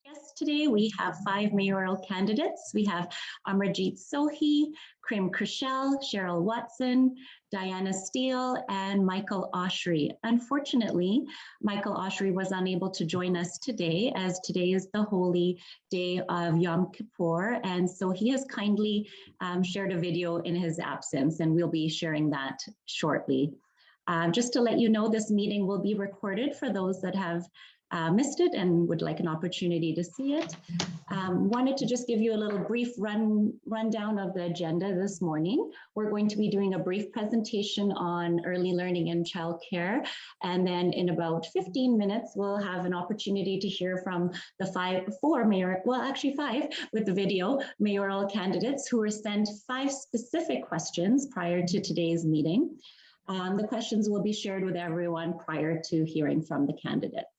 Guests today, we have 5 mayoral candidates. We have Amarjeet Sohi, Krim Krishel, Cheryl Watson, Diana Steele, and Michael Oshry. Unfortunately, Michael Oshry was unable to join us today, as today is the holy day of Yom Kippur, and so he has kindly shared a video in his absence, and we'll be sharing that shortly. Just to let you know, this meeting will be recorded for those that have missed it and would like an opportunity to see it. Wanted to just give you a little brief rundown of the agenda this morning. We're going to be doing a brief presentation on early learning and childcare, and then in about 15 minutes, we'll have an opportunity to hear from the five with the video mayoral candidates who were sent 5 specific questions prior to today's meeting. The questions will be shared with everyone prior to hearing from the candidates.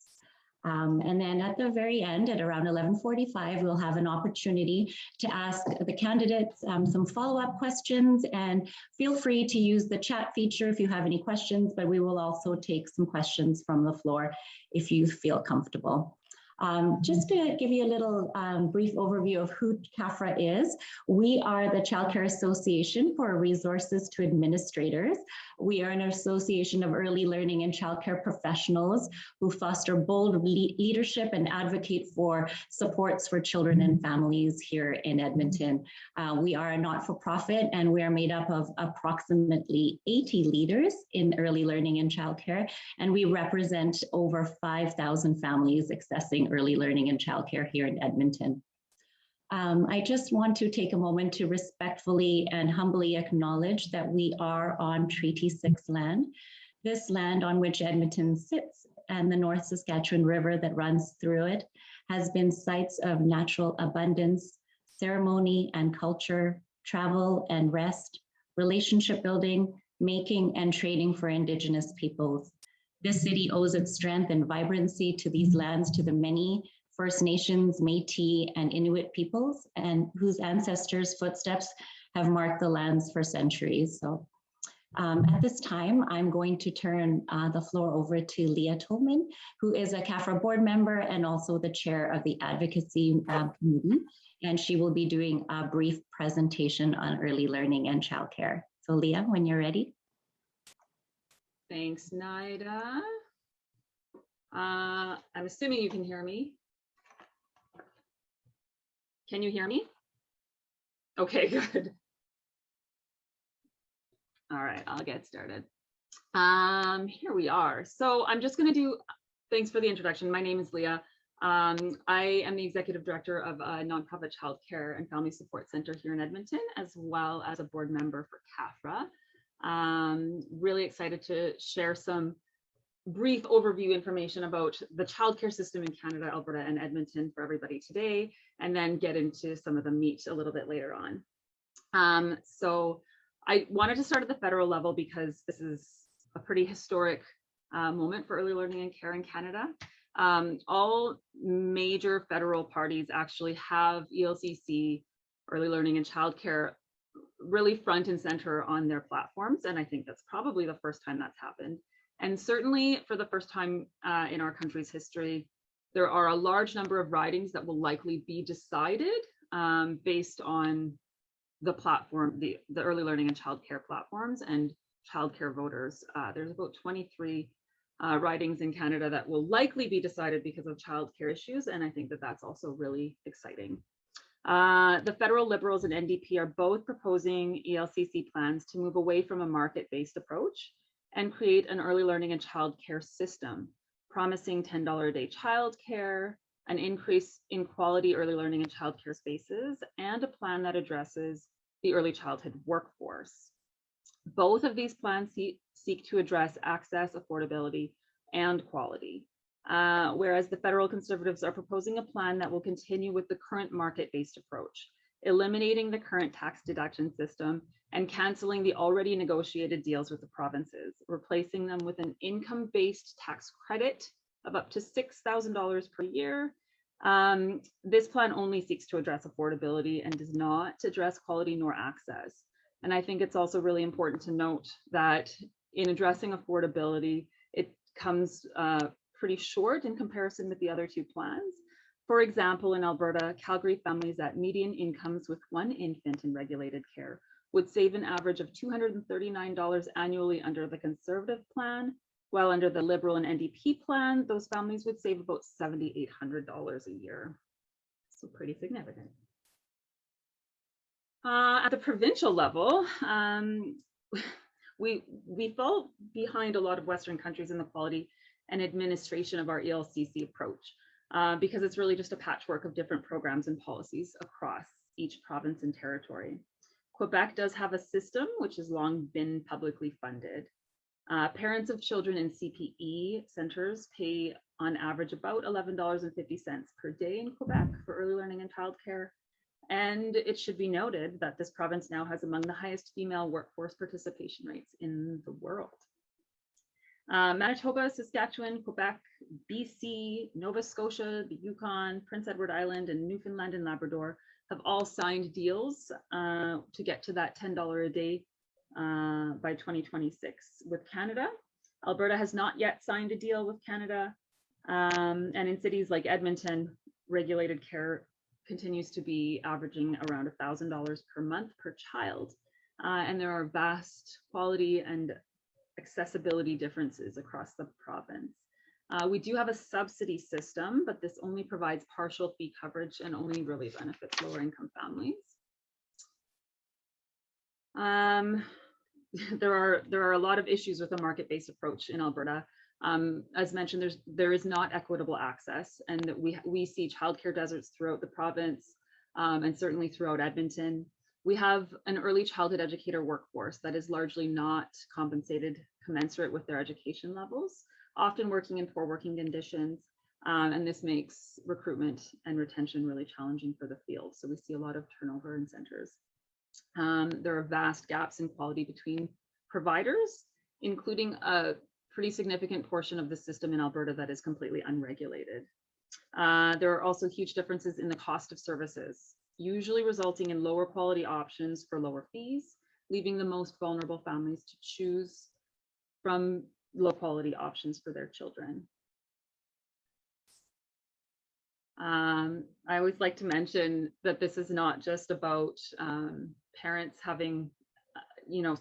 And then at the very end, at around 11:45, we'll have an opportunity to ask the candidates some follow-up questions, and feel free to use the chat feature if you have any questions, but we will also take some questions from the floor if you feel comfortable. Just to give you a little brief overview of who CAFRA is, we are the Child Care Association for Resources to Administrators. We are an association of early learning and childcare professionals who foster bold leadership and advocate for supports for children and families here in Edmonton. We are a not-for-profit, and we are made up of approximately 80 leaders in early learning and childcare, and we represent over 5,000 families accessing early learning and childcare here in Edmonton. I just want to take a moment to respectfully and humbly acknowledge that we are on Treaty 6 land. This land on which Edmonton sits and the North Saskatchewan River that runs through it has been sites of natural abundance, ceremony and culture, travel and rest, relationship building, making and trading for Indigenous peoples. This city owes its strength and vibrancy to these lands, to the many First Nations, Métis, and Inuit peoples, and whose ancestors' footsteps have marked the lands for centuries. So at this time, I'm going to turn the floor over to Leah Tolman, who is a CAFRA board member and also the chair of the advocacy committee, and she will be doing a brief presentation on early learning and childcare. So Leah, when you're ready. Thanks, Nida. I'm assuming you can hear me. Can you hear me? Okay, good. All right, I'll get started. Here we are. So I'm just going to do, thanks for the introduction. My name is Leah. I am the executive director of a nonprofit childcare and family support center here in Edmonton, as well as a board member for CAFRA. Really excited to share some brief overview information about the childcare system in Canada, Alberta, and Edmonton for everybody today, and then get into some of the meat a little bit later on. So I wanted to start at the federal level because this is a pretty historic moment for early learning and care in Canada. All major federal parties actually have ELCC, early learning and childcare, really front and center on their platforms. And I think that's probably the first time that's happened. And certainly for the first time in our country's history, there are a large number of ridings that will likely be decided based on the platform, the early learning and childcare platforms and childcare voters. There's about 23 ridings in Canada that will likely be decided because of childcare issues. And I think that that's also really exciting. The federal Liberals and NDP are both proposing ELCC plans to move away from a market-based approach and create an early learning and childcare system, promising $10 a day childcare, an increase in quality early learning and childcare spaces, and a plan that addresses the early childhood workforce. Both of these plans seek to address access, affordability, and quality. Whereas the federal Conservatives are proposing a plan that will continue with the current market-based approach, eliminating the current tax deduction system and canceling the already negotiated deals with the provinces, replacing them with an income-based tax credit of up to $6,000 per year. This plan only seeks to address affordability and does not address quality nor access. And I think it's also really important to note that in addressing affordability, it comes pretty short in comparison with the other two plans. For example, in Alberta, Calgary families at median incomes with one infant in regulated care would save an average of $239 annually under the Conservative plan, while under the Liberal and NDP plan, those families would save about $7,800 a year. So pretty significant. At the provincial level, we fall behind a lot of Western countries in the quality and administration of our ELCC approach, because it's really just a patchwork of different programs and policies across each province and territory. Quebec does have a system which has long been publicly funded. Parents of children in CPE centers pay on average about $11.50 per day in Quebec for early learning and childcare. And it should be noted that this province now has among the highest female workforce participation rates in the world. Manitoba, Saskatchewan, Quebec, BC, Nova Scotia, the Yukon, Prince Edward Island, and Newfoundland and Labrador have all signed deals to get to that $10 a day by 2026 with Canada. Alberta has not yet signed a deal with Canada. And in cities like Edmonton, regulated care continues to be averaging around $1,000 per month per child. And there are vast quality and accessibility differences across the province. We do have a subsidy system, but this only provides partial fee coverage and only really benefits lower income families. There are a lot of issues with a market-based approach in Alberta. As mentioned, there is not equitable access, and we see childcare deserts throughout the province, and certainly throughout Edmonton. We have an early childhood educator workforce that is largely not compensated commensurate with their education levels, often working in poor working conditions, and this makes recruitment and retention really challenging for the field. So we see a lot of turnover in centers. There are vast gaps in quality between providers, including a pretty significant portion of the system in Alberta that is completely unregulated. There are also huge differences in the cost of services, usually resulting in lower quality options for lower fees, leaving the most vulnerable families to choose from low quality options for their children. I always like to mention that this is not just about parents having,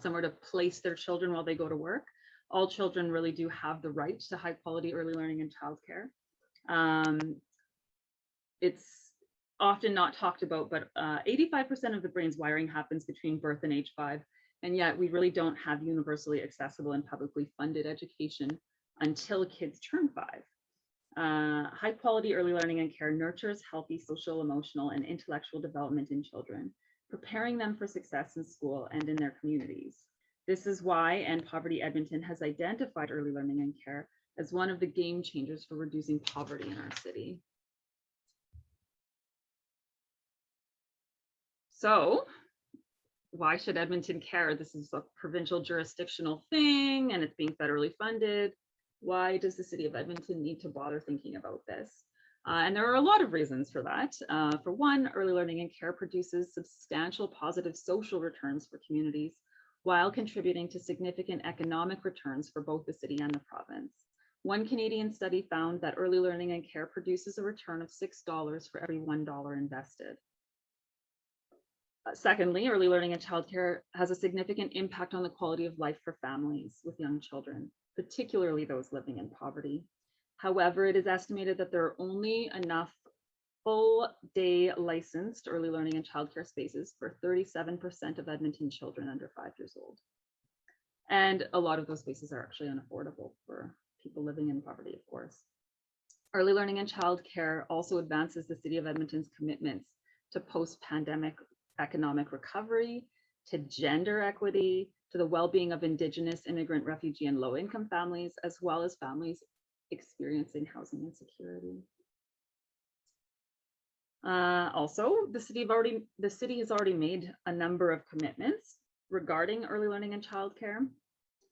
somewhere to place their children while they go to work. All children really do have the right to high quality early learning and childcare. It's often not talked about, but 85% of the brain's wiring happens between birth and age 5. And yet we really don't have universally accessible and publicly funded education until kids turn 5. High quality early learning and care nurtures healthy social, emotional, and intellectual development in children, preparing them for success in school and in their communities. This is why End Poverty Edmonton has identified early learning and care as one of the game changers for reducing poverty in our city. So, why should Edmonton care? This is a provincial jurisdictional thing and it's being federally funded. Why does the city of Edmonton need to bother thinking about this? And there are a lot of reasons for that. For one, early learning and care produces substantial positive social returns for communities while contributing to significant economic returns for both the city and the province. One Canadian study found that early learning and care produces a return of $6 for every $1 invested. Secondly, early learning and childcare has a significant impact on the quality of life for families with young children, particularly those living in poverty. However, it is estimated that there are only enough full day licensed early learning and childcare spaces for 37% of Edmonton children under 5 years old. And a lot of those spaces are actually unaffordable for people living in poverty, of course. Early learning and childcare also advances the city of Edmonton's commitments to post-pandemic economic recovery, to gender equity, to the well-being of Indigenous, immigrant, refugee, and low-income families, as well as families experiencing housing insecurity. Also, the city has already made a number of commitments regarding early learning and childcare.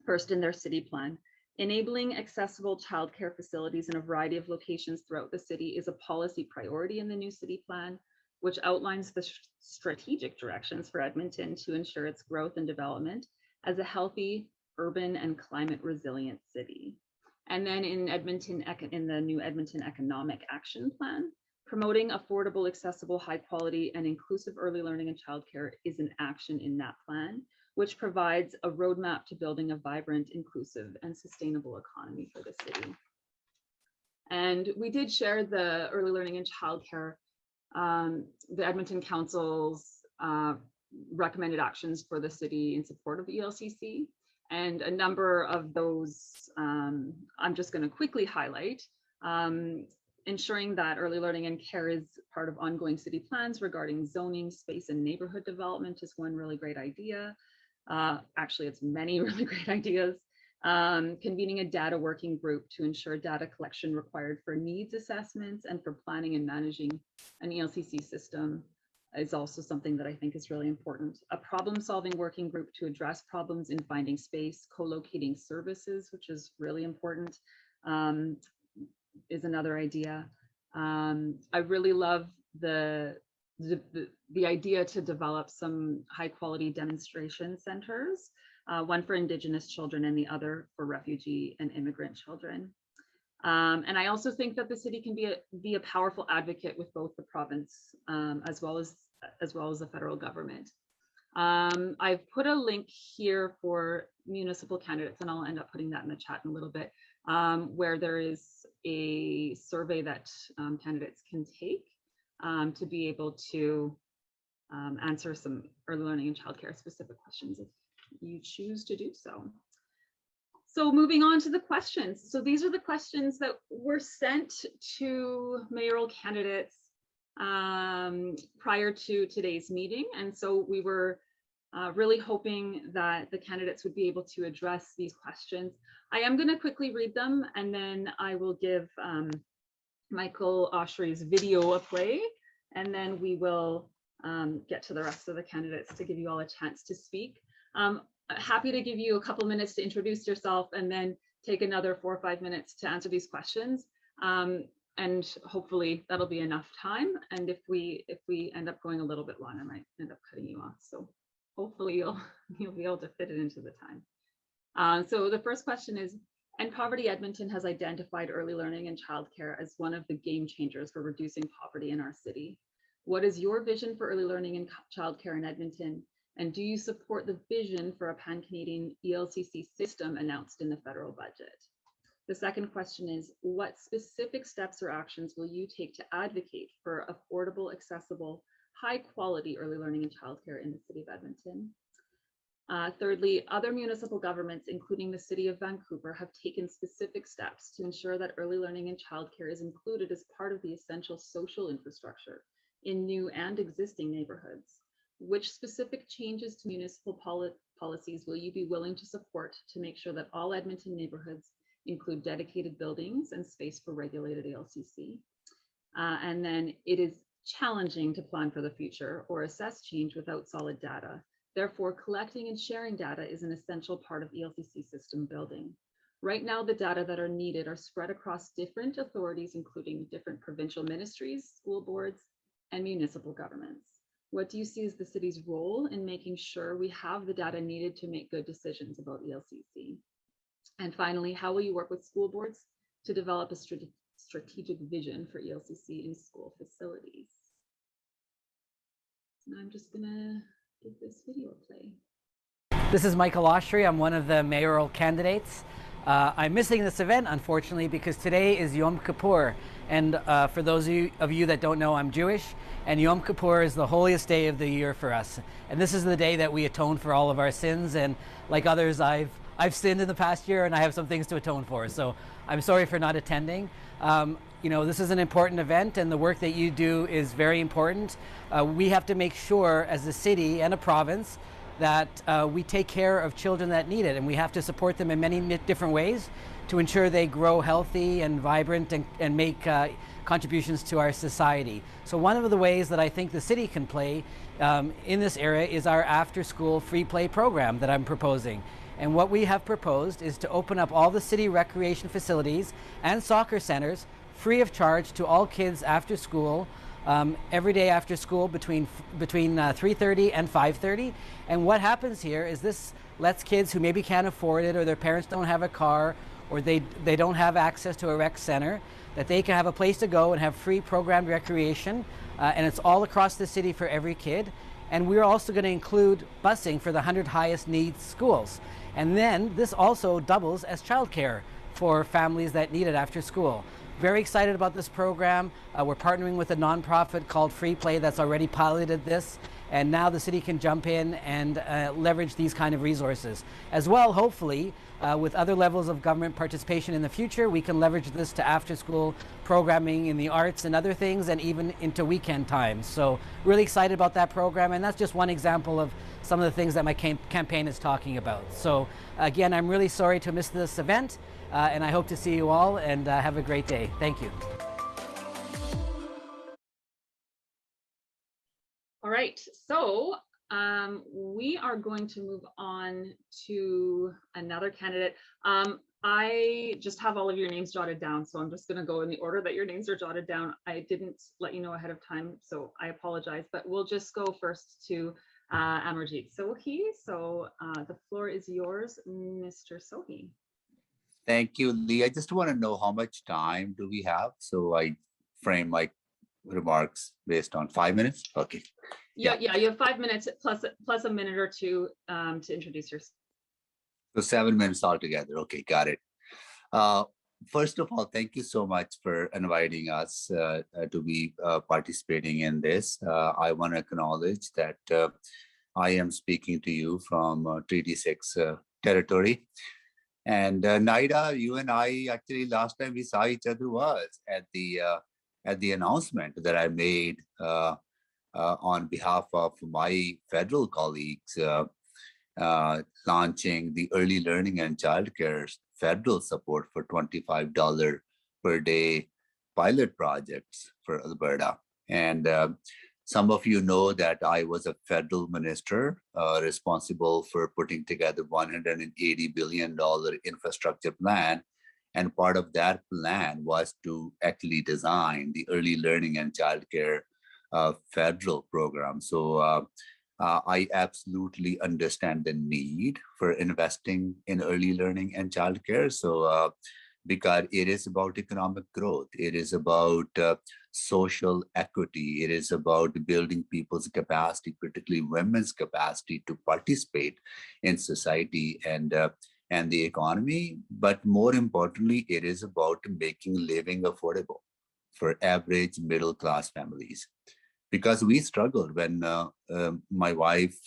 First, in their city plan, enabling accessible childcare facilities in a variety of locations throughout the city is a policy priority in the new city plan, which outlines the strategic directions for Edmonton to ensure its growth and development as a healthy, urban, and climate resilient city. And then in the new Edmonton Economic Action Plan, Promoting affordable, accessible, high quality, and inclusive early learning and childcare is an action in that plan, which provides a roadmap to building a vibrant, inclusive, and sustainable economy for the city. And we did share the early learning and childcare, the Edmonton Council's recommended actions for the city in support of ELCC. And a number of those I'm just going to quickly highlight. Ensuring that early learning and care is part of ongoing city plans regarding zoning, space, and neighborhood development is one really great idea. Actually, it's many really great ideas. Convening a data working group to ensure data collection required for needs assessments and for planning and managing an ELCC system is also something that I think is really important. A problem-solving working group to address problems in finding space, co-locating services, which is really important, is another idea. I really love the idea to develop some high-quality demonstration centers, one for Indigenous children and the other for refugee and immigrant children. And I also think that the city can be a powerful advocate with both the province as well as the federal government. I've put a link here for municipal candidates, and I'll end up putting that in the chat in a little bit, where there is a survey that candidates can take to be able to answer some early learning and childcare specific questions if you choose to do so. So moving on to the questions. So these are the questions that were sent to mayoral candidates prior to today's meeting. And so we were really hoping that the candidates would be able to address these questions. I am going to quickly read them, and then I will give Michael Oshry's video a play, and then we will get to the rest of the candidates to give you all a chance to speak. Happy to give you a couple minutes to introduce yourself and then take another 4 or 5 minutes to answer these questions. And hopefully that'll be enough time. And if we end up going a little bit long, I might end up cutting you off. So hopefully you'll be able to fit it into the time. So the first question is, End Poverty Edmonton has identified early learning and childcare as one of the game changers for reducing poverty in our city. What is your vision for early learning and childcare in Edmonton? And do you support the vision for a pan-Canadian ELCC system announced in the federal budget? The second question is, what specific steps or actions will you take to advocate for affordable, accessible, high-quality early learning and childcare in the city of Edmonton? Thirdly, other municipal governments, including the City of Vancouver, have taken specific steps to ensure that early learning and childcare is included as part of the essential social infrastructure in new and existing neighborhoods. Which specific changes to municipal policies will you be willing to support to make sure that all Edmonton neighborhoods include dedicated buildings and space for regulated ELCC? And then it is challenging to plan for the future or assess change without solid data. Therefore, collecting and sharing data is an essential part of ELCC system building. Right now, the data that are needed are spread across different authorities, including different provincial ministries, school boards, and municipal governments. What do you see as the city's role in making sure we have the data needed to make good decisions about ELCC? And finally, how will you work with school boards to develop a strategic vision for ELCC in school facilities? And I'm just gonna give this video a play. This is Michael Oshry. I'm one of the mayoral candidates. I'm missing this event, unfortunately, because today is Yom Kippur. And for those of you that don't know, I'm Jewish, and Yom Kippur is the holiest day of the year for us. And this is the day that we atone for all of our sins. And like others, I've sinned in the past year, and I have some things to atone for. So I'm sorry for not attending. You know, this is an important event, and the work that you do is very important. We have to make sure, as a city and a province, that we take care of children that need it, and we have to support them in many different ways to ensure they grow healthy and vibrant and make contributions to our society. So one of the ways that I think the city can play in this area is our after-school free play program that I'm proposing. And what we have proposed is to open up all the city recreation facilities and soccer centers free of charge to all kids after school, every day after school between 3:30 and 5:30. And what happens here is this lets kids who maybe can't afford it, or their parents don't have a car, or they don't have access to a rec center, that they can have a place to go and have free programmed recreation. And it's all across the city for every kid. And we're also going to include busing for the 100 highest needs schools. And then this also doubles as childcare for families that need it after school. Very excited about this program. We're partnering with a nonprofit called Free Play that's already piloted this. And now the city can jump in and leverage these kind of resources. As well, hopefully, with other levels of government participation in the future, we can leverage this to after-school programming in the arts and other things, and even into weekend times. So really excited about that program, and that's just one example of some of the things that my campaign is talking about. So again, I'm really sorry to miss this event, and I hope to see you all, and have a great day. Thank you. All right, so we are going to move on to another candidate. I just have all of your names jotted down, so I'm just going to go in the order that your names are jotted down. I didn't let you know ahead of time, so I apologize, but we'll just go first to Amarjeet Sohi. So the floor is yours, Mr. Sohi. Thank you, Lee. I just want to know how much time do we have? So I frame my remarks based on 5 minutes. Okay. Yeah, you have 5 minutes plus a minute or two to introduce yourself. So 7 minutes altogether. Okay, got it. First of all, thank you so much for inviting us to be participating in this. I want to acknowledge that I am speaking to you from Treaty 6 territory. And Naida, you and I actually last time we saw each other was at the announcement that I made on behalf of my federal colleagues, launching the early learning and childcare federal support for $25 per day pilot projects for Alberta. And some of you know that I was a federal minister responsible for putting together $180 billion infrastructure plan. And part of that plan was to actually design the early learning and childcare federal program. So I absolutely understand the need for investing in early learning and childcare. So because it is about economic growth, it is about social equity, it is about building people's capacity, particularly women's capacity to participate in society and the economy. But more importantly, it is about making living affordable for average middle class families. Because we struggled when my wife,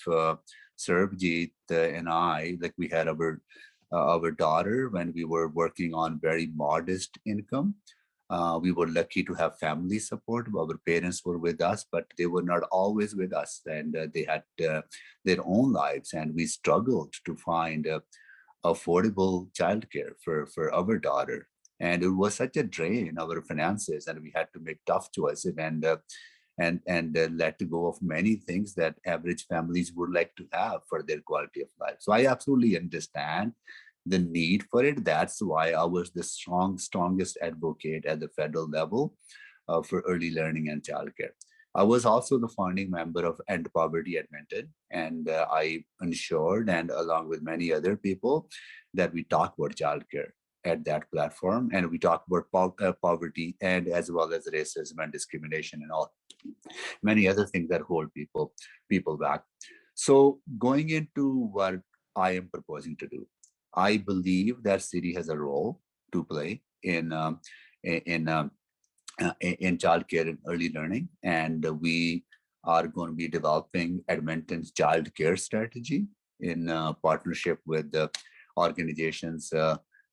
Sarabjit, and I, like we had our daughter when we were working on very modest income. We were lucky to have family support. Our parents were with us, but they were not always with us, and they had their own lives. And we struggled to find affordable childcare for our daughter. And it was such a drain on our finances, and we had to make tough choices and let go of many things that average families would like to have for their quality of life. So I absolutely understand the need for it. That's why I was the strongest advocate at the federal level for early learning and childcare. I was also the founding member of End Poverty Edmonton, and I ensured, and along with many other people, that we talk about childcare at that platform, and we talk about poverty and as well as racism and discrimination and all many other things that hold people back. So going into what I am proposing to do, I believe that city has a role to play in childcare and early learning, and we are going to be developing Edmonton's child care strategy in partnership with the organizations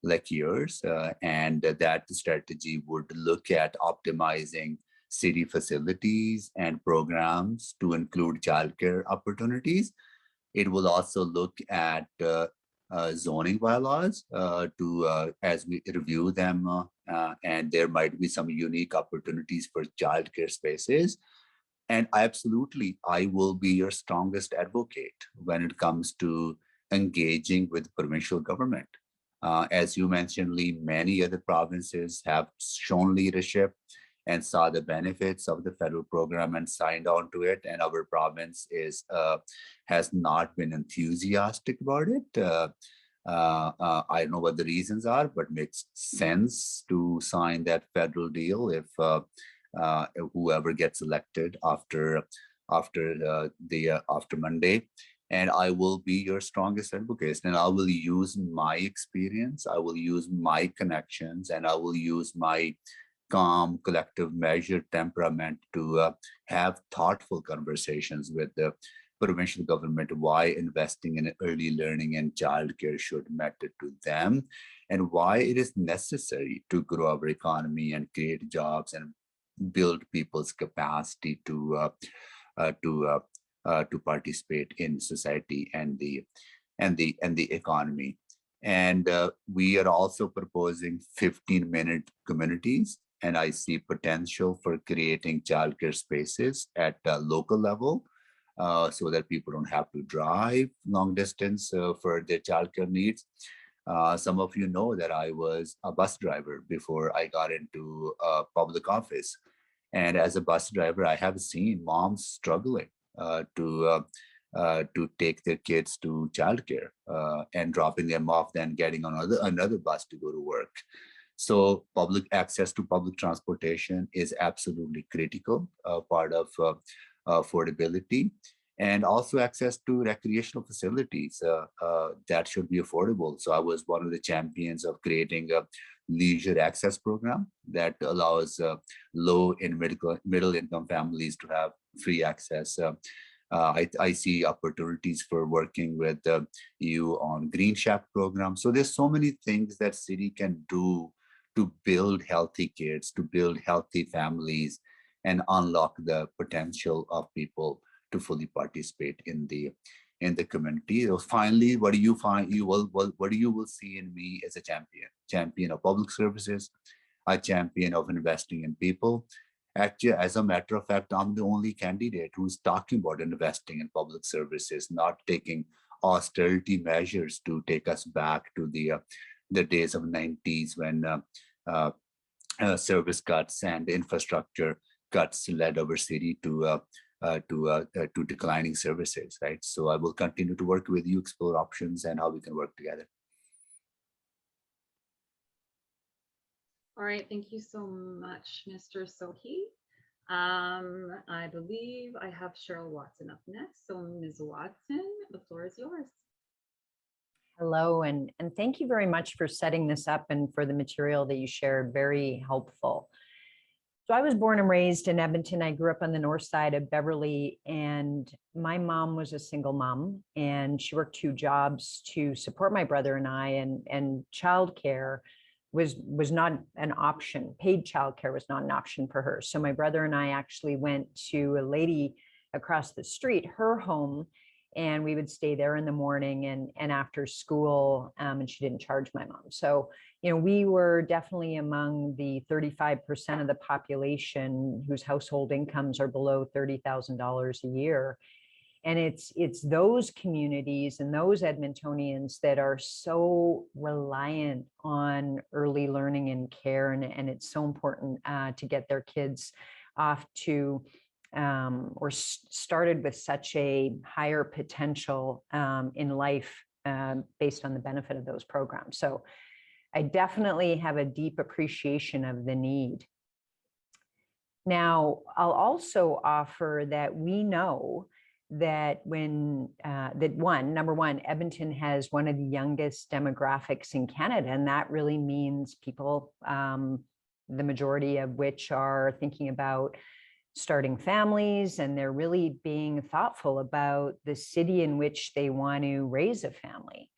like yours, and that strategy would look at optimizing city facilities and programs to include childcare opportunities. It will also look at zoning bylaws as we review them, and there might be some unique opportunities for childcare spaces. And absolutely, I will be your strongest advocate when it comes to engaging with provincial government. As you mentioned, Lee, many other provinces have shown leadership and saw the benefits of the federal program and signed on to it. And our province has not been enthusiastic about it. I don't know what the reasons are, but makes sense to sign that federal deal if whoever gets elected after Monday. And I will be your strongest advocate. And I will use my experience, I will use my connections, and I will use my calm, collective, measured temperament to have thoughtful conversations with the provincial government why investing in early learning and childcare should matter to them, and why it is necessary to grow our economy and create jobs and build people's capacity to participate in society and the economy. And we are also proposing 15-minute communities, and I see potential for creating childcare spaces at the local level so that people don't have to drive long distance for their childcare needs. Some of you know that I was a bus driver before I got into public office. And as a bus driver, I have seen moms struggling to take their kids to childcare and dropping them off, then getting on another bus to go to work. So public access to public transportation is absolutely critical part of affordability, and also access to recreational facilities that should be affordable. So I was one of the champions of creating a leisure access program that allows low and middle income families to have free access. I see opportunities for working with you on Green Shack program. So there's so many things that city can do to build healthy kids, to build healthy families, and unlock the potential of people to fully participate in the community. So finally, what do you find? What do you will see in me as a champion of public services, a champion of investing in people. Actually, as a matter of fact, I'm the only candidate who's talking about investing in public services, not taking austerity measures to take us back to the days of 90s when service cuts and infrastructure cuts led our city to declining services, right? So I will continue to work with you, explore options and how we can work together. All right, thank you so much, Mr. Sohi. I believe I have Cheryl Watson up next. So Ms. Watson, the floor is yours. Hello, and thank you very much for setting this up and for the material that you shared, very helpful. So I was born and raised in Edmonton. I grew up on the north side of Beverly, and my mom was a single mom, and she worked 2 jobs to support my brother and I, and childcare was not an option. Paid childcare was not an option for her. So my brother and I actually went to a lady across the street, her home, and we would stay there in the morning and after school, and she didn't charge my mom. So, you know, we were definitely among the 35% of the population whose household incomes are below $30,000 a year. And it's those communities and those Edmontonians that are so reliant on early learning and care. And it's so important to get their kids off to or started with such a higher potential in life based on the benefit of those programs. So I definitely have a deep appreciation of the need. Now, I'll also offer that we know that number one, Edmonton has one of the youngest demographics in Canada, and that really means people, the majority of which are thinking about starting families, and they're really being thoughtful about the city in which they want to raise a family.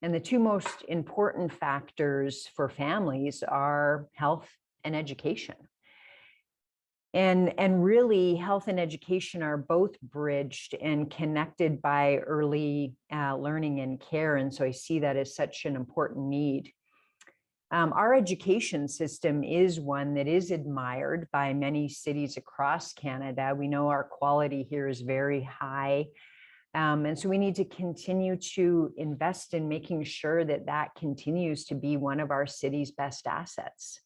And the 2 most important factors for families are health and education. And really, health and education are both bridged and connected by early learning and care. And so I see that as such an important need. Our education system is one that is admired by many cities across Canada. We know our quality here is very high. And so we need to continue to invest in making sure that that continues to be one of our city's best assets.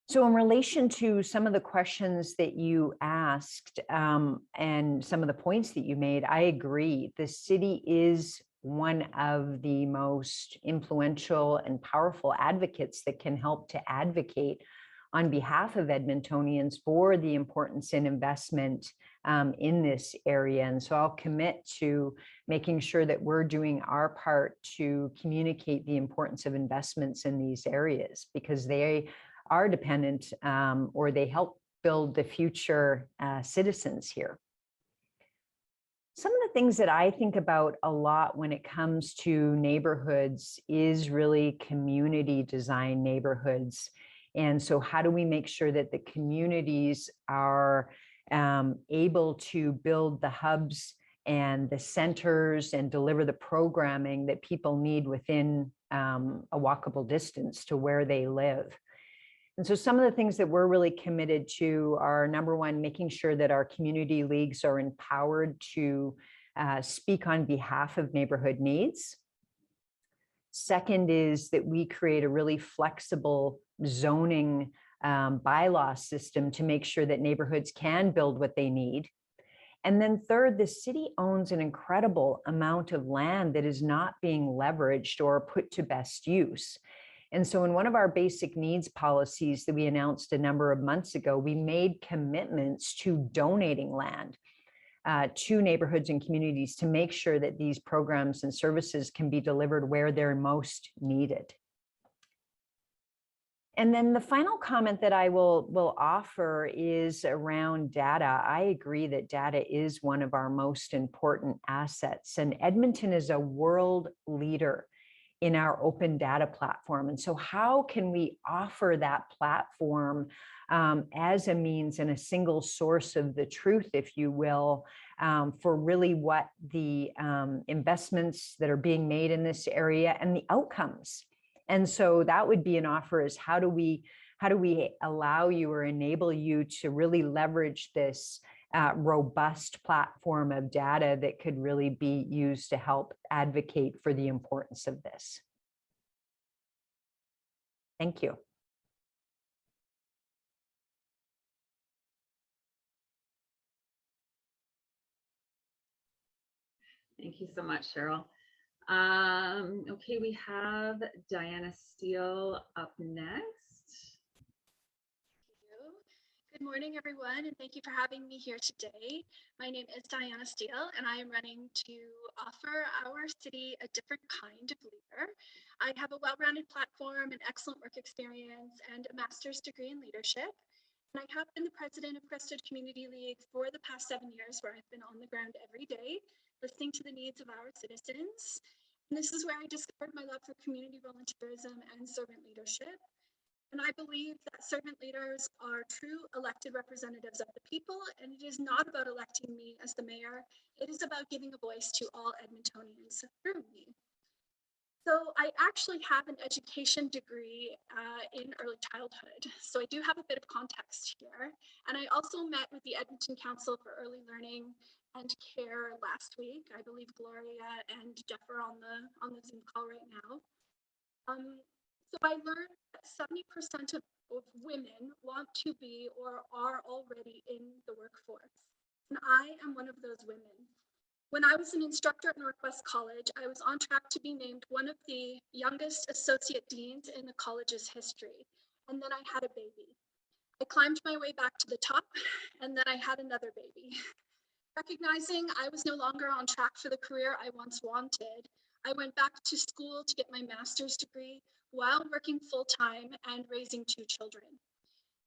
So in relation to some of the questions that you asked and some of the points that you made, I agree. The city is one of the most influential and powerful advocates that can help to advocate on behalf of Edmontonians for the importance in investment in this area. And so I'll commit to making sure that we're doing our part to communicate the importance of investments in these areas, because they are dependent or they help build the future citizens here. Some of the things that I think about a lot when it comes to neighborhoods is really community design neighborhoods. And so how do we make sure that the communities are able to build the hubs and the centers and deliver the programming that people need within a walkable distance to where they live? And so some of the things that we're really committed to are, number one, making sure that our community leagues are empowered to speak on behalf of neighborhood needs. Second is that we create a really flexible zoning bylaw system to make sure that neighborhoods can build what they need. And then third, the city owns an incredible amount of land that is not being leveraged or put to best use. And so in one of our basic needs policies that we announced a number of months ago, we made commitments to donating land to neighborhoods and communities to make sure that these programs and services can be delivered where they're most needed. And then the final comment that I will offer is around data. I agree that data is one of our most important assets, and Edmonton is a world leader in our open data platform. And so how can we offer that platform as a means and a single source of the truth, if you will, for really what the investments that are being made in this area and the outcomes? And so that would be an offer, is how do we allow you or enable you to really leverage this robust platform of data that could really be used to help advocate for the importance of this. Thank you. Thank you so much, Cheryl. Okay, we have Diana Steele up next. Good morning, everyone, and thank you for having me here today. My name is Diana Steele, and I am running to offer our city a different kind of leader. I have a well-rounded platform, an excellent work experience, and a master's degree in leadership. And I have been the president of Crested Community League for the past 7 years, where I've been on the ground every day, listening to the needs of our citizens. And this is where I discovered my love for community volunteerism and servant leadership. And I believe that servant leaders are true elected representatives of the people, and it is not about electing me as the mayor. It is about giving a voice to all Edmontonians through me. So I actually have an education degree in early childhood. So I do have a bit of context here. And I also met with the Edmonton Council for Early Learning and Care last week. I believe Gloria and Jeff are on the Zoom call right now. So I learned that 70% of women want to be or are already in the workforce. And I am one of those women. When I was an instructor at Northwest College, I was on track to be named one of the youngest associate deans in the college's history. And then I had a baby. I climbed my way back to the top, and then I had another baby. Recognizing I was no longer on track for the career I once wanted, I went back to school to get my master's degree while working full-time and raising 2 children.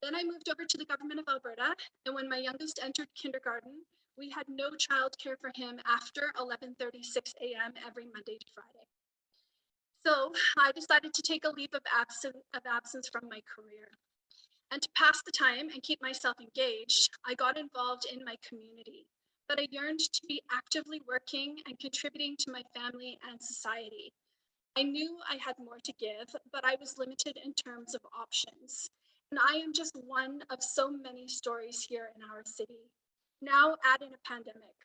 Then I moved over to the government of Alberta, and when my youngest entered kindergarten, we had no childcare for him after 11:36 a.m. every Monday to Friday. So I decided to take a leave of absence from my career. And to pass the time and keep myself engaged, I got involved in my community. But I yearned to be actively working and contributing to my family and society. I knew I had more to give, but I was limited in terms of options. And I am just one of so many stories here in our city. Now add in a pandemic.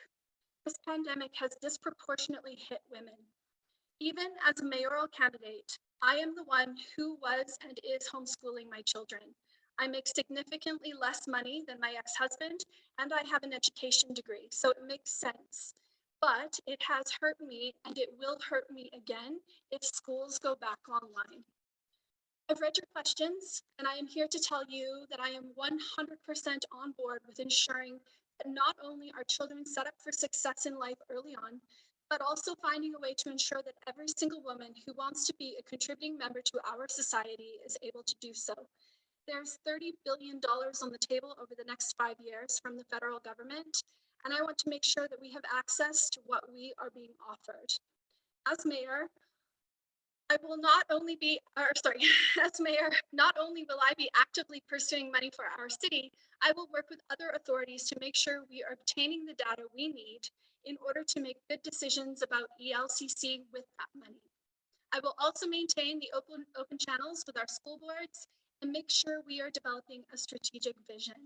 This pandemic has disproportionately hit women. Even as a mayoral candidate, I am the one who was and is homeschooling my children. I make significantly less money than my ex-husband, and I have an education degree, so it makes sense. but it has hurt me and it will hurt me again if schools go back online. I've read your questions, and I am here to tell you that I am 100% on board with ensuring that not only are children set up for success in life early on, but also finding a way to ensure that every single woman who wants to be a contributing member to our society is able to do so. There's $30 billion on the table over the next 5 years from the federal government, and I want to make sure that we have access to what we are being offered. As mayor, I will not only be, as mayor, not only will I be actively pursuing money for our city, I will work with other authorities to make sure we are obtaining the data we need in order to make good decisions about ELCC with that money. I will also maintain the open channels with our school boards and make sure we are developing a strategic vision.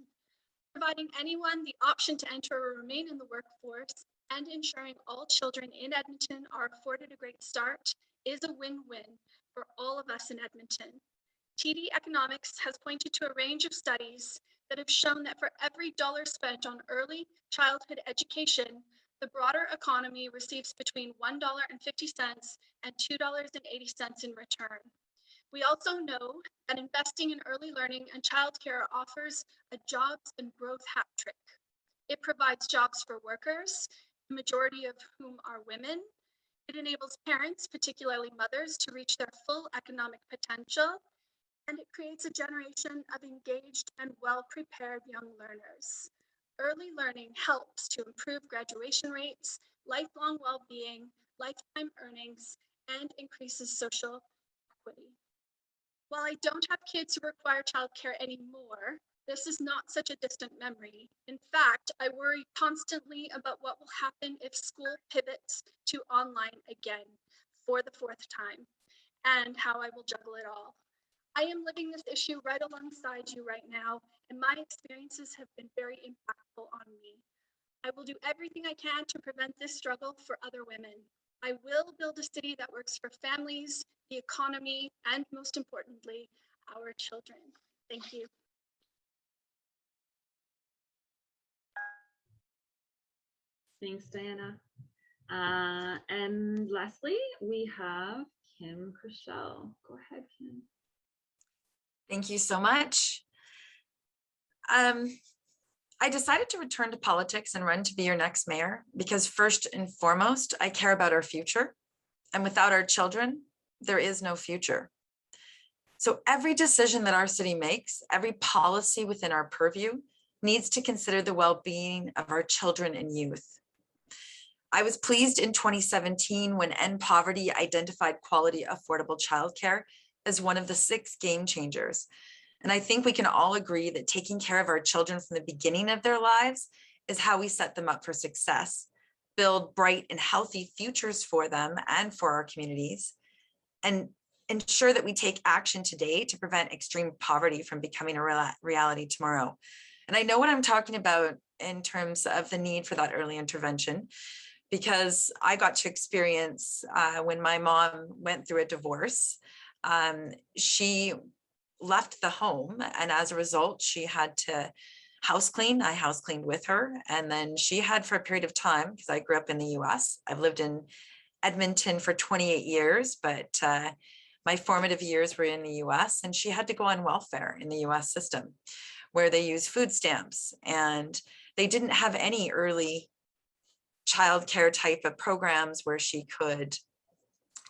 Providing anyone the option to enter or remain in the workforce and ensuring all children in Edmonton are afforded a great start is a win-win for all of us in Edmonton. TD Economics has pointed to a range of studies that have shown that for every dollar spent on early childhood education, the broader economy receives between $1.50 and $2.80 in return. We also know that investing in early learning and childcare offers a jobs and growth hat trick. It provides jobs for workers, the majority of whom are women. It enables parents, particularly mothers, to reach their full economic potential, and it creates a generation of engaged and well-prepared young learners. Early learning helps to improve graduation rates, lifelong well-being, lifetime earnings, and increases social equity. While I don't have kids who require childcare anymore, this is not such a distant memory. In fact, I worry constantly about what will happen if school pivots to online again for the 4th time, and how I will juggle it all. I am living this issue right alongside you right now, and my experiences have been very impactful on me. I will do everything I can to prevent this struggle for other women. I will build a city that works for families, the economy, and most importantly, our children. Thank you. Thanks, Diana. And lastly, we have Kim Chriselle. Go ahead, Kim. Thank you so much. I decided to return to politics and run to be your next mayor because first and foremost, I care about our future. And without our children, there is no future. So every decision that our city makes, every policy within our purview needs to consider the well-being of our children and youth. I was pleased in 2017 when End Poverty identified quality affordable childcare as one of the 6 game changers. And I think we can all agree that taking care of our children from the beginning of their lives is how we set them up for success, build bright and healthy futures for them and for our communities, and ensure that we take action today to prevent extreme poverty from becoming a reality tomorrow. And I know what I'm talking about in terms of the need for that early intervention, because I got to experience when my mom went through a divorce. She left the home, and as a result, she had to house clean. I house cleaned with her, and then she had for a period of time, because I grew up in the US. I've lived in Edmonton for 28 years, but my formative years were in the US, and she had to go on welfare in the US system, where they use food stamps, and they didn't have any early childcare type of programs where she could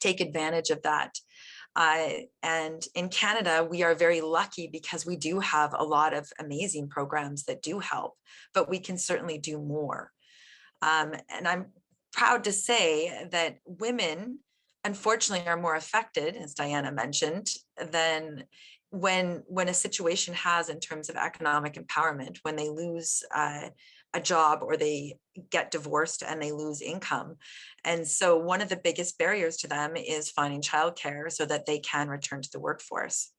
take advantage of that. And in Canada, we are very lucky because we do have a lot of amazing programs that do help, but we can certainly do more. And I'm proud to say that women, unfortunately, are more affected, as Diana mentioned, than when a situation has in terms of economic empowerment, when they lose a job or they get divorced and they lose income. And so one of the biggest barriers to them is finding childcare so that they can return to the workforce.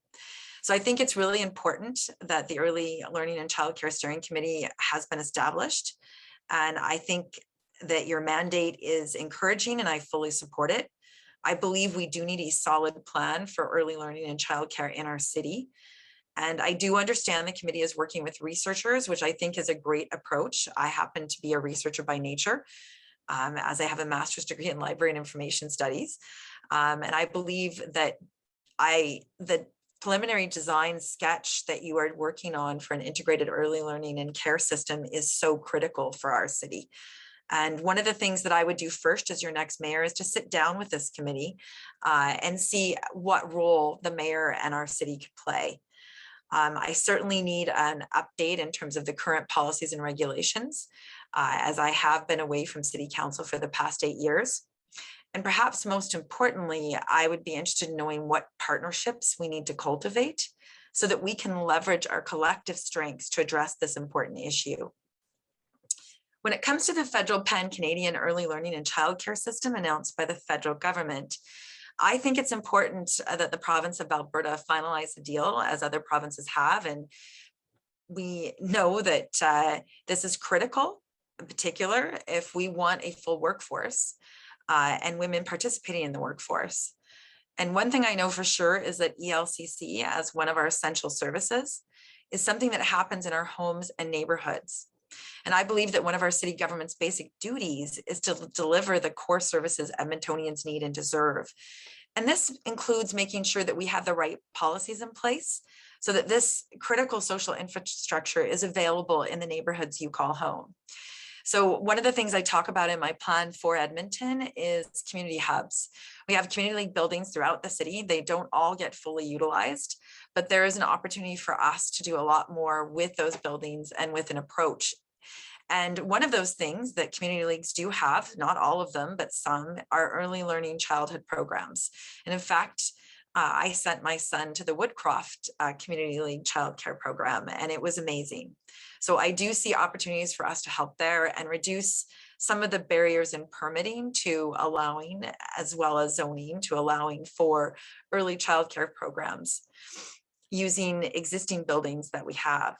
So I think it's really important that the Early Learning and Childcare Steering Committee has been established. And I think that your mandate is encouraging and I fully support it. I believe we do need a solid plan for early learning and childcare in our city. And I do understand the committee is working with researchers, which I think is a great approach. I happen to be a researcher by nature. as I have a master's degree in library and information studies. And I believe that the preliminary design sketch that you are working on for an integrated early learning and care system is so critical for our city. And one of the things that I would do first as your next mayor is to sit down with this committee and see what role the mayor and our city could play. I certainly need an update in terms of the current policies and regulations, as I have been away from city council for the past 8 years. And perhaps most importantly, I would be interested in knowing what partnerships we need to cultivate so that we can leverage our collective strengths to address this important issue. When it comes to the federal pan-Canadian early learning and childcare system announced by the federal government, I think it's important that the province of Alberta finalize the deal as other provinces have. And we know that this is critical, in particular, if we want a full workforce and women participating in the workforce. And one thing I know for sure is that ELCC, as one of our essential services, is something that happens in our homes and neighborhoods. And I believe that one of our city government's basic duties is to deliver the core services Edmontonians need and deserve. And this includes making sure that we have the right policies in place so that this critical social infrastructure is available in the neighborhoods you call home. So one of the things I talk about in my plan for Edmonton is community hubs. We have community league buildings throughout the city. They don't all get fully utilized, but there is an opportunity for us to do a lot more with those buildings and with an approach. And one of those things that community leagues do have, not all of them, but some, are early learning childhood programs. And in fact, I sent my son to the Woodcroft Community League childcare program, and it was amazing. So I do see opportunities for us to help there and reduce some of the barriers in permitting to allowing, as well as zoning, to allowing for early childcare programs using existing buildings that we have.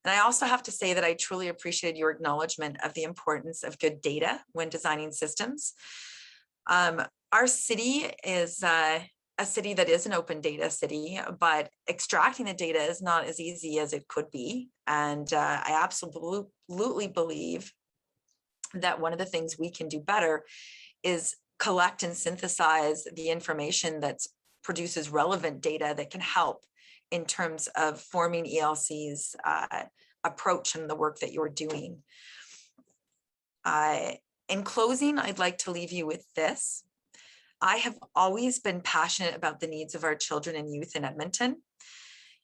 And I also have to say that I truly appreciated your acknowledgement of the importance of good data when designing systems. Our city is a city that is an open data city, but extracting the data is not as easy as it could be. And I absolutely believe that one of the things we can do better is collect and synthesize the information that produces relevant data that can help in terms of forming ELC's approach and the work that you're doing. In closing, I'd like to leave you with this. I have always been passionate about the needs of our children and youth in Edmonton.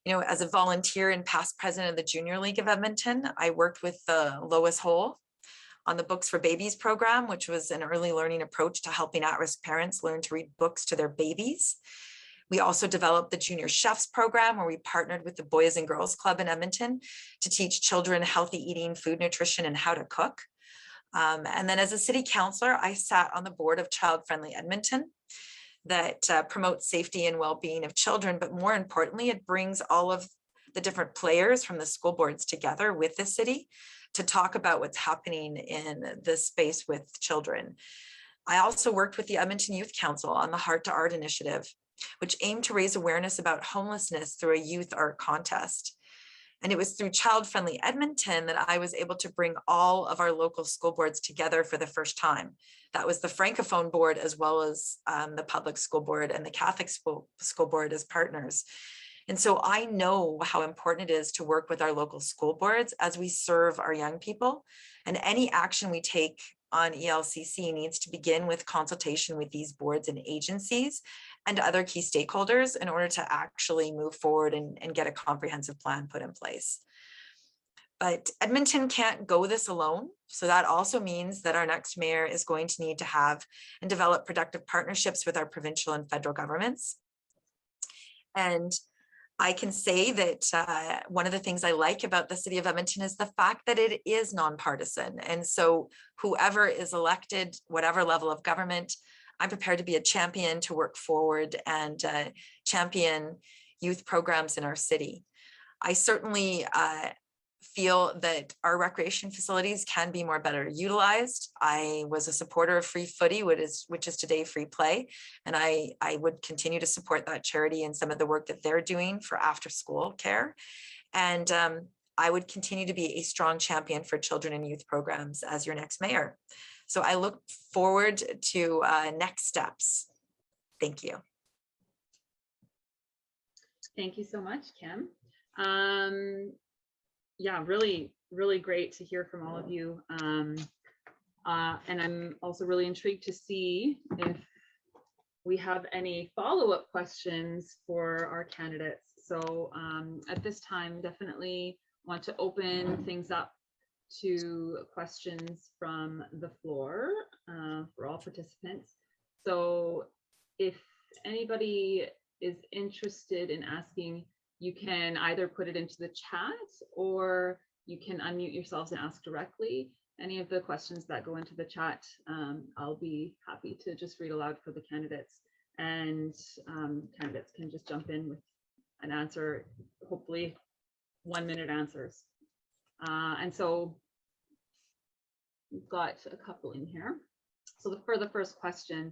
You know, as a volunteer and past president of the Junior League of Edmonton, I worked with Lois Hole on the Books for Babies program, which was an early learning approach to helping at-risk parents learn to read books to their babies. We also developed the Junior Chefs program, where we partnered with the Boys and Girls Club in Edmonton to teach children healthy eating, food nutrition, and how to cook. And then as a city councillor, I sat on the board of Child Friendly Edmonton that promotes safety and well-being of children, but more importantly, it brings all of the different players from the school boards together with the city to talk about what's happening in this space with children. I also worked with the Edmonton Youth Council on the Heart to Art initiative, which aimed to raise awareness about homelessness through a youth art contest. And it was through Child Friendly Edmonton that I was able to bring all of our local school boards together for the first time. That was the Francophone board, as well as the public school board and the Catholic school board as partners. And so I know how important it is to work with our local school boards as we serve our young people. And any action we take on ELCC needs to begin with consultation with these boards and agencies and other key stakeholders in order to actually move forward and get a comprehensive plan put in place. But Edmonton can't go this alone. So that also means that our next mayor is going to need to have and develop productive partnerships with our provincial and federal governments. And I can say that one of the things I like about the city of Edmonton is the fact that it is nonpartisan. And so whoever is elected, whatever level of government, I'm prepared to be a champion to work forward and champion youth programs in our city. I certainly feel that our recreation facilities can be better utilized. I was a supporter of Free Footy, which is today Free Play, and I would continue to support that charity and some of the work that they're doing for after school care. And I would continue to be a strong champion for children and youth programs as your next mayor. So I look forward to next steps. Thank you. Thank you so much, Kim. Yeah, really, really great to hear from all of you. And I'm also really intrigued to see if we have any follow-up questions for our candidates. So at this time, definitely want to open things up to questions from the floor for all participants. So if anybody is interested in asking, you can either put it into the chat or you can unmute yourselves and ask directly. Any of the questions that go into the chat, I'll be happy to just read aloud for the candidates, and candidates can just jump in with an answer, hopefully 1-minute answers. And so we've got a couple in here. So for the first question,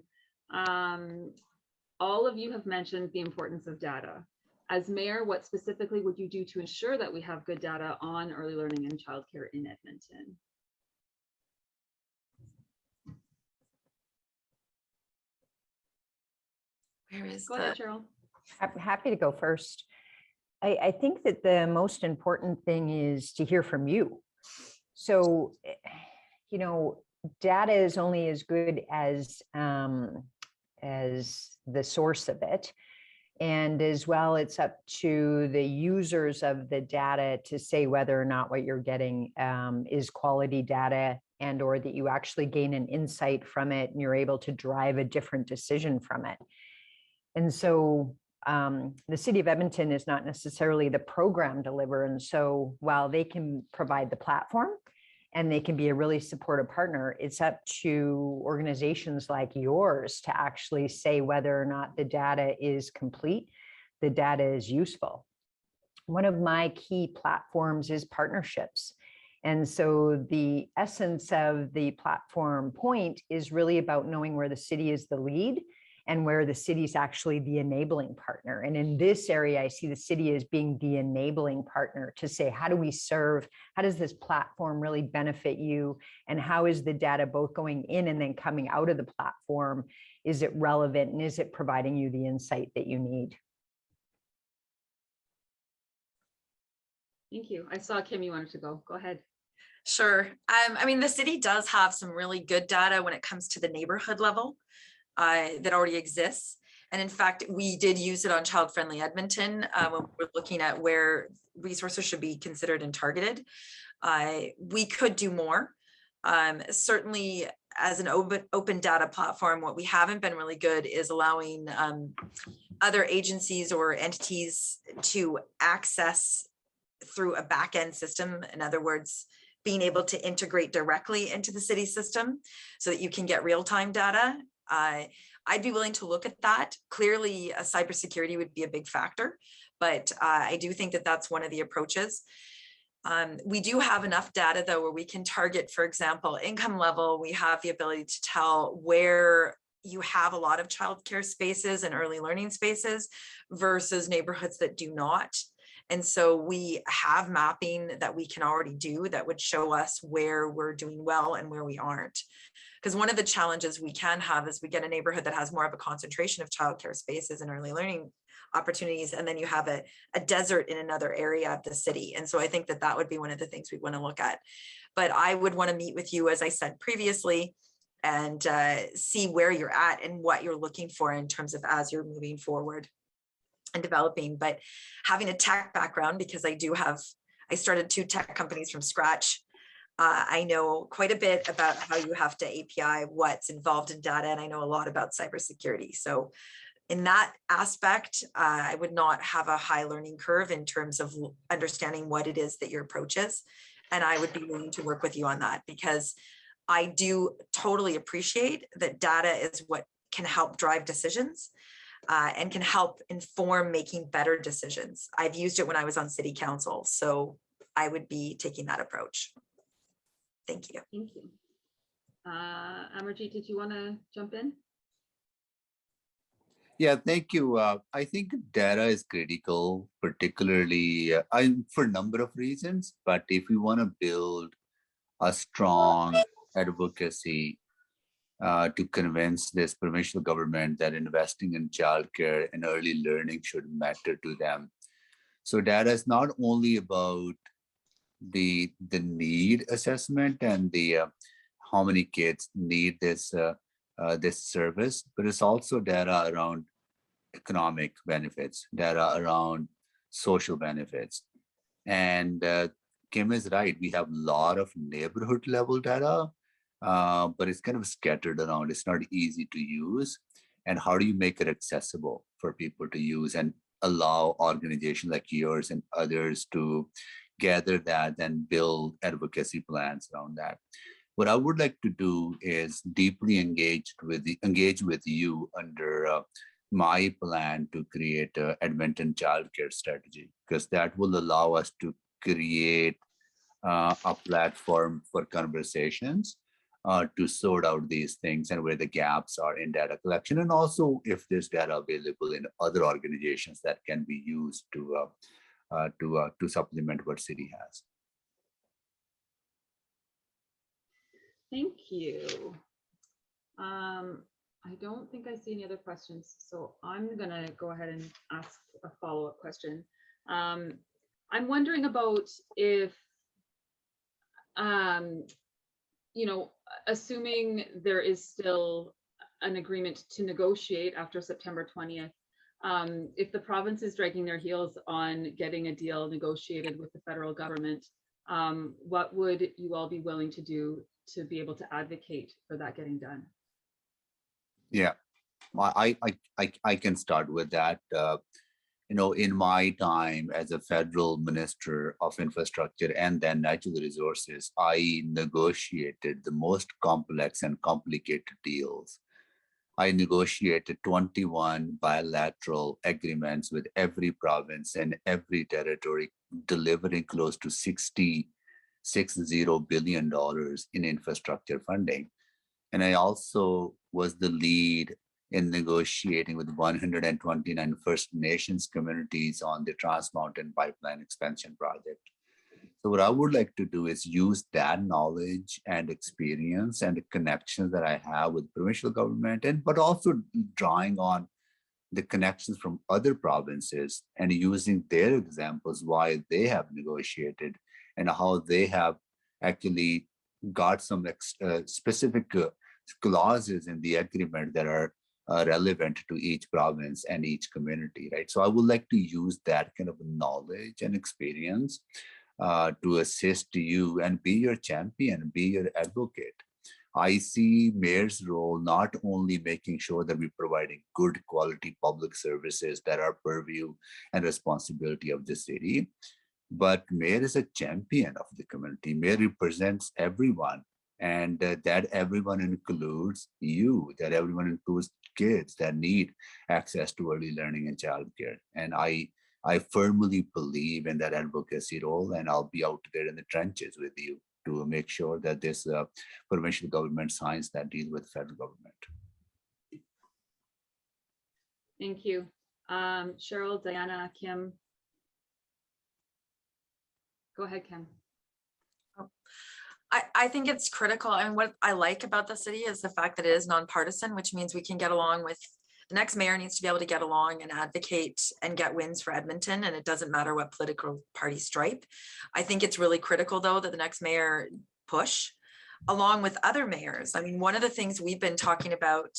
all of you have mentioned the importance of data. As mayor, what specifically would you do to ensure that we have good data on early learning and childcare in Edmonton? Where is Go ahead, Cheryl. I'm happy to go first. I think that the most important thing is to hear from you. So, you know, data is only as good as the source of it. And as well, it's up to the users of the data to say whether or not what you're getting is quality data, and or that you actually gain an insight from it and you're able to drive a different decision from it. And so the city of Edmonton is not necessarily the program deliverer. And so while they can provide the platform and they can be a really supportive partner, it's up to organizations like yours to actually say whether or not the data is complete, the data is useful. One of my key platforms is partnerships. And so the essence of the platform point is really about knowing where the city is the lead and where the city is actually the enabling partner. And in this area, I see the city as being the enabling partner to say, how do we serve? How does this platform really benefit you? And how is the data both going in and then coming out of the platform? Is it relevant, and is it providing you the insight that you need? Thank you. I saw Kim, you wanted to go. Go ahead. Sure. I mean, the city does have some really good data when it comes to the neighborhood level that already exists. And in fact, we did use it on Child Friendly Edmonton when we're looking at where resources should be considered and targeted. We could do more. Certainly, as an open data platform, what we haven't been really good is allowing other agencies or entities to access through a back-end system. In other words, being able to integrate directly into the city system so that you can get real-time data. I'd be willing to look at that. Clearly, cybersecurity would be a big factor, but I do think that that's one of the approaches. We do have enough data, though, where we can target, for example, income level. We have the ability to tell where you have a lot of childcare spaces and early learning spaces versus neighborhoods that do not. And so we have mapping that we can already do that would show us where we're doing well and where we aren't. Because one of the challenges we can have is we get a neighborhood that has more of a concentration of childcare spaces and early learning opportunities, and then you have a desert in another area of the city. And so I think that that would be one of the things we want to look at. But I would want to meet with you, as I said previously, and see where you're at and what you're looking for in terms of as you're moving forward and developing. But having a tech background, because I started 2 tech companies from scratch. I know quite a bit about how you have to API, what's involved in data, and I know a lot about cybersecurity. So in that aspect, I would not have a high learning curve in terms of understanding what it is that your approach is. And I would be willing to work with you on that, because I do totally appreciate that data is what can help drive decisions and can help inform making better decisions. I've used it when I was on city council, so I would be taking that approach. Thank you. Thank you. Amarjeet, did you want to jump in? Yeah, thank you. I think data is critical, particularly for a number of reasons. But if we want to build a strong advocacy to convince this provincial government that investing in childcare and early learning should matter to them. So data is not only about the need assessment and the how many kids need this this service, but it's also data around economic benefits, data around social benefits. And Kim is right. We have a lot of neighborhood level data, but it's kind of scattered around. It's not easy to use. And how do you make it accessible for people to use and allow organizations like yours and others to gather that and build advocacy plans around that? What I would like to do is deeply engage with you under my plan to create an Edmonton childcare strategy, because that will allow us to create a platform for conversations to sort out these things and where the gaps are in data collection, and also if there's data available in other organizations that can be used to supplement what city has. Thank you. I don't think I see any other questions, so I'm gonna go ahead and ask a follow-up question. I'm wondering about if, you know, assuming there is still an agreement to negotiate after September 20th, if the province is dragging their heels on getting a deal negotiated with the federal government, what would you all be willing to do to be able to advocate for that getting done? Yeah, I can start with that. You know, in my time as a federal minister of infrastructure and then natural resources, I negotiated the most complex and complicated deals. I negotiated 21 bilateral agreements with every province and every territory, delivering close to $60 billion in infrastructure funding. And I also was the lead in negotiating with 129 First Nations communities on the Trans Mountain Pipeline Expansion Project. So what I would like to do is use that knowledge and experience and the connections that I have with provincial government, but also drawing on the connections from other provinces and using their examples, why they have negotiated and how they have actually got some specific clauses in the agreement that are relevant to each province and each community, right? So I would like to use that kind of knowledge and experience to assist you and be your champion, be your advocate. I see mayor's role not only making sure that we're providing good quality public services that are purview and responsibility of the city, but mayor is a champion of the community. Mayor represents everyone, and that everyone includes you, that everyone includes kids that need access to early learning and childcare. And I firmly believe in that advocacy role, and I'll be out there in the trenches with you to make sure that this provincial government signs that deal with federal government. Thank you. Cheryl, Diana, Kim. Go ahead, Kim. I think it's critical. And what I like about the city is the fact that it is nonpartisan, which means we can get along with the next mayor needs to be able to get along and advocate and get wins for Edmonton. And it doesn't matter what political party stripe. I think it's really critical, though, that the next mayor push along with other mayors. I mean, one of the things we've been talking about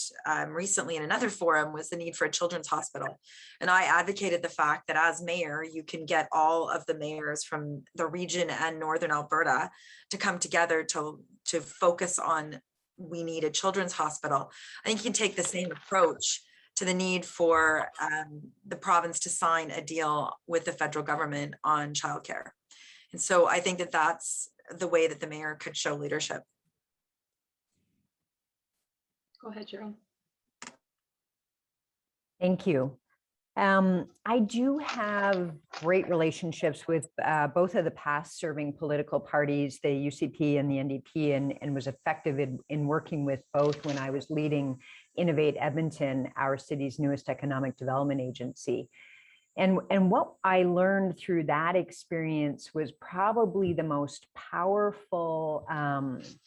recently in another forum was the need for a children's hospital. And I advocated the fact that as mayor, you can get all of the mayors from the region and Northern Alberta to come together to focus on, we need a children's hospital. I think you can take the same approach to the need for the province to sign a deal with the federal government on childcare. And so I think that that's the way that the mayor could show leadership. Go ahead, Cheryl. Thank you. I do have great relationships with both of the past serving political parties, the UCP and the NDP, and was effective in working with both when I was leading Innovate Edmonton, our city's newest economic development agency. And what I learned through that experience was probably the most powerful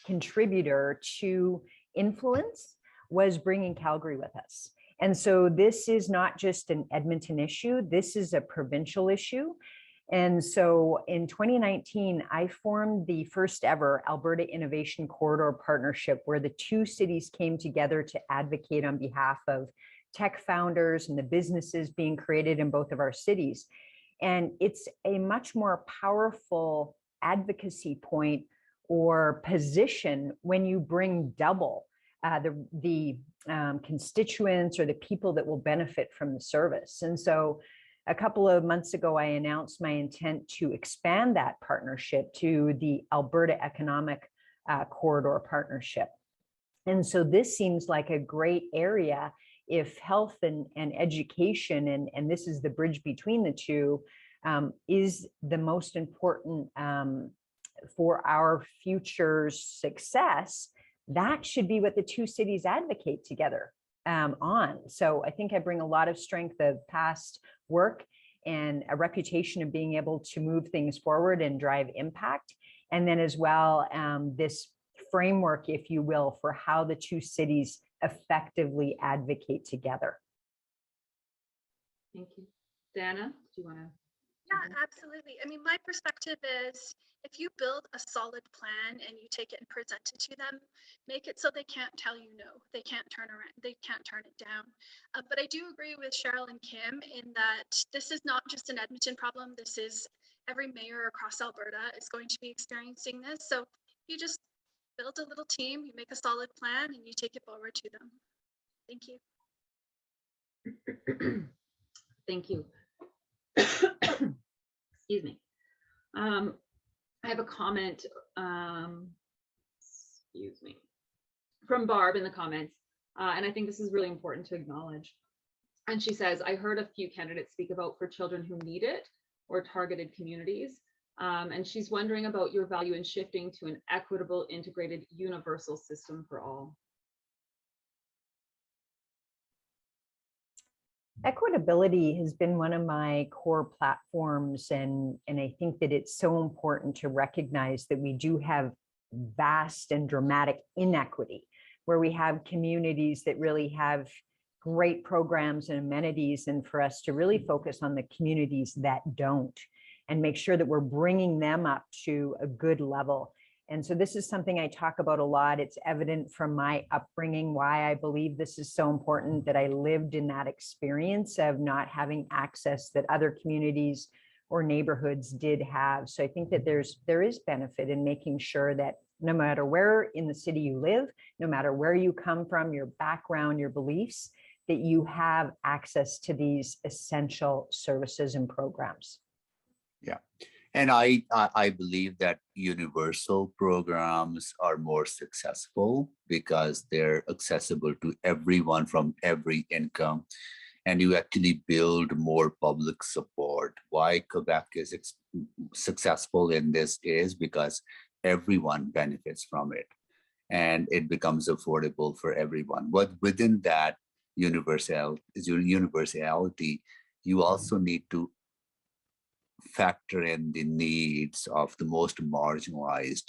contributor to influence was bringing Calgary with us. And so this is not just an Edmonton issue, this is a provincial issue. And so in 2019, I formed the first ever Alberta Innovation Corridor Partnership, where the two cities came together to advocate on behalf of tech founders and the businesses being created in both of our cities. And it's a much more powerful advocacy point or position when you bring double the constituents or the people that will benefit from the service. And so a couple of months ago, I announced my intent to expand that partnership to the Alberta Economic Corridor Partnership. And so this seems like a great area if health and education, and this is the bridge between the two, is the most important for our future success. That should be what the two cities advocate together on. So I think I bring a lot of strength of past work and a reputation of being able to move things forward and drive impact. And then as well, this framework, if you will, for how the two cities effectively advocate together. Thank you. Dana, do you want to? Yeah, absolutely. I mean, my perspective is if you build a solid plan and you take it and present it to them, make it so they can't tell you no, they can't turn around, they can't turn it down. But I do agree with Cheryl and Kim in that this is not just an Edmonton problem. This is every mayor across Alberta is going to be experiencing this. So you just build a little team, you make a solid plan, and you take it forward to them. Thank you. Thank you. Excuse me. I have a comment, excuse me, from Barb in the comments, and I think this is really important to acknowledge. And she says, I heard a few candidates speak about for children who need it or targeted communities. And she's wondering about your value in shifting to an equitable, integrated, universal system for all. Equitability has been one of my core platforms, and I think that it's so important to recognize that we do have vast and dramatic inequity, where we have communities that really have great programs and amenities, and for us to really focus on the communities that don't and make sure that we're bringing them up to a good level. And so this is something I talk about a lot. It's evident from my upbringing why I believe this is so important, that I lived in that experience of not having access that other communities or neighborhoods did have. So I think that there is benefit in making sure that no matter where in the city you live, no matter where you come from, your background, your beliefs, that you have access to these essential services and programs. Yeah. And I believe that universal programs are more successful because they're accessible to everyone from every income. And you actually build more public support. Why Quebec is successful in this is because everyone benefits from it and it becomes affordable for everyone. But within that universality, you also need to factor in the needs of the most marginalized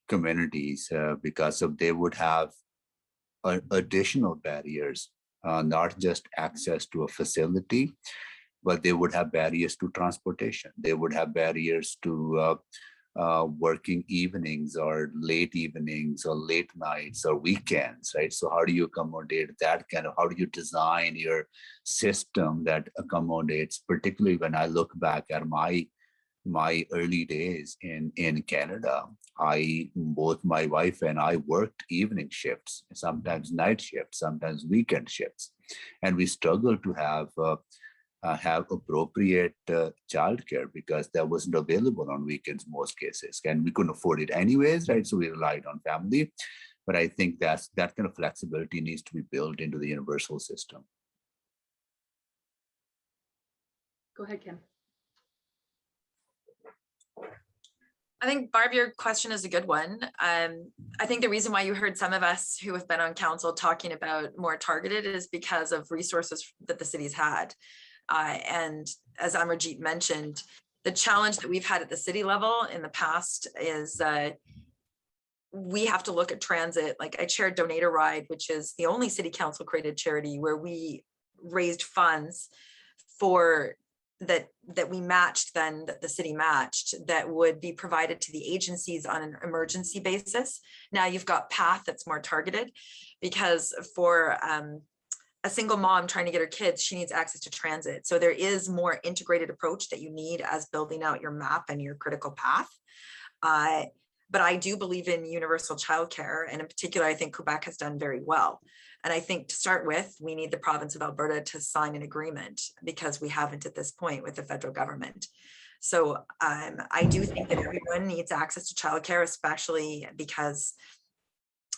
communities because of they would have additional barriers, not just access to a facility, but they would have barriers to transportation. They would have barriers to working evenings or late evenings or late nights or weekends, right? So how do you accommodate that kind of, how do you design your system that accommodates, particularly when I look back at my early days in Canada, both my wife and I worked evening shifts, sometimes night shifts, sometimes weekend shifts. And we struggled to have appropriate childcare because that wasn't available on weekends most cases, and we couldn't afford it anyways, right? So we relied on family. But I think that kind of flexibility needs to be built into the universal system. Go ahead, Kim. I think, Barb, your question is a good one. I think the reason why you heard some of us who have been on council talking about more targeted is because of resources that the city's had. And as Amarjeet mentioned, the challenge that we've had at the city level in the past is we have to look at transit. Like I chaired Donate a Ride, which is the only city council created charity where we raised funds for that we matched, then that the city matched, that would be provided to the agencies on an emergency basis. Now you've got PATH that's more targeted, because for a single mom trying to get her kids, she needs access to transit. So there is more integrated approach that you need as building out your map and your critical path. But I do believe in universal childcare, and in particular, I think Quebec has done very well. And I think to start with, we need the province of Alberta to sign an agreement, because we haven't at this point with the federal government. So I do think that everyone needs access to childcare, especially because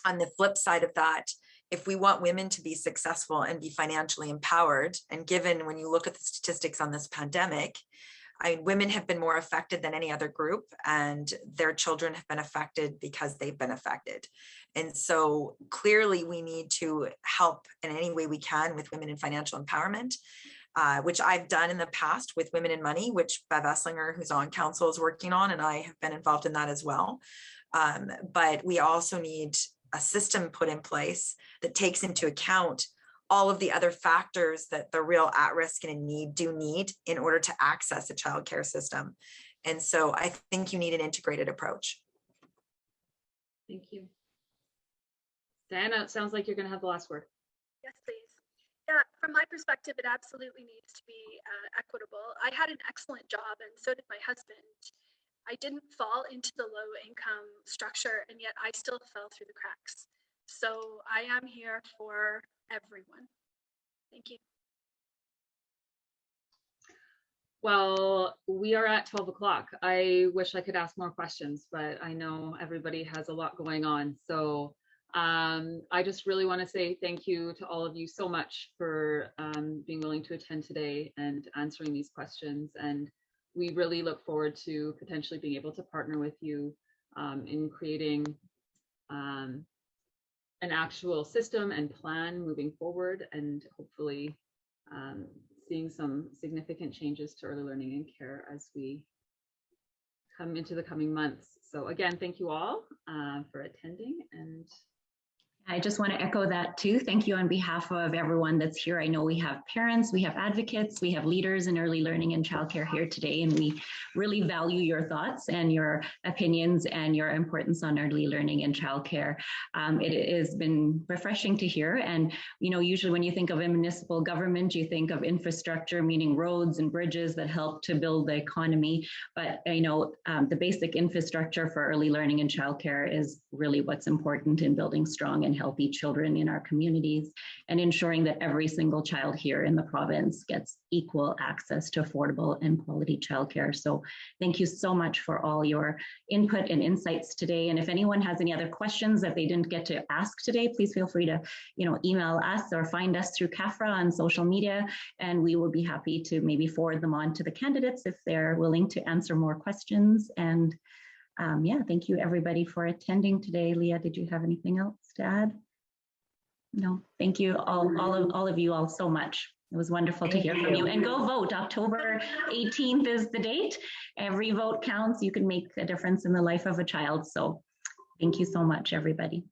on the flip side of that, if we want women to be successful and be financially empowered, and given when you look at the statistics on this pandemic, women have been more affected than any other group, and their children have been affected because they've been affected. And so clearly we need to help in any way we can with women in financial empowerment, which I've done in the past with Women in Money, which Bev Esslinger, who's on council, is working on, and I have been involved in that as well. But we also need a system put in place that takes into account all of the other factors that the real at-risk and in need do need in order to access a childcare system. And so I think you need an integrated approach. Thank you. Diana, it sounds like you're going to have the last word. Yes, please. Yeah, from my perspective, it absolutely needs to be equitable. I had an excellent job, and so did my husband. I didn't fall into the low income structure, and yet I still fell through the cracks. So I am here for everyone. Thank you. Well, we are at 12 o'clock. I wish I could ask more questions, but I know everybody has a lot going on. So I just really want to say thank you to all of you so much for being willing to attend today and answering these questions. And we really look forward to potentially being able to partner with you in creating an actual system and plan moving forward, and hopefully seeing some significant changes to early learning and care as we come into the coming months. So again, thank you all for attending, and I just want to echo that too. Thank you on behalf of everyone that's here. I know we have parents, we have advocates, we have leaders in early learning and childcare here today, and we really value your thoughts and your opinions and your importance on early learning and childcare. It has been refreshing to hear. And, you know, usually when you think of a municipal government, you think of infrastructure, meaning roads and bridges that help to build the economy. But, you know, the basic infrastructure for early learning and childcare is really what's important in building strong and healthy children in our communities, and ensuring that every single child here in the province gets equal access to affordable and quality childcare. So thank you so much for all your input and insights today. And if anyone has any other questions that they didn't get to ask today, please feel free to, you know, email us or find us through CAFRA on social media, and we will be happy to maybe forward them on to the candidates if they're willing to answer more questions. And yeah, thank you everybody for attending today. Leah, did you have anything else to add? No, thank you all of you all so much. It was wonderful to hear from you. And go vote. October 18th is the date. Every vote counts. You can make a difference in the life of a child. So thank you so much, everybody.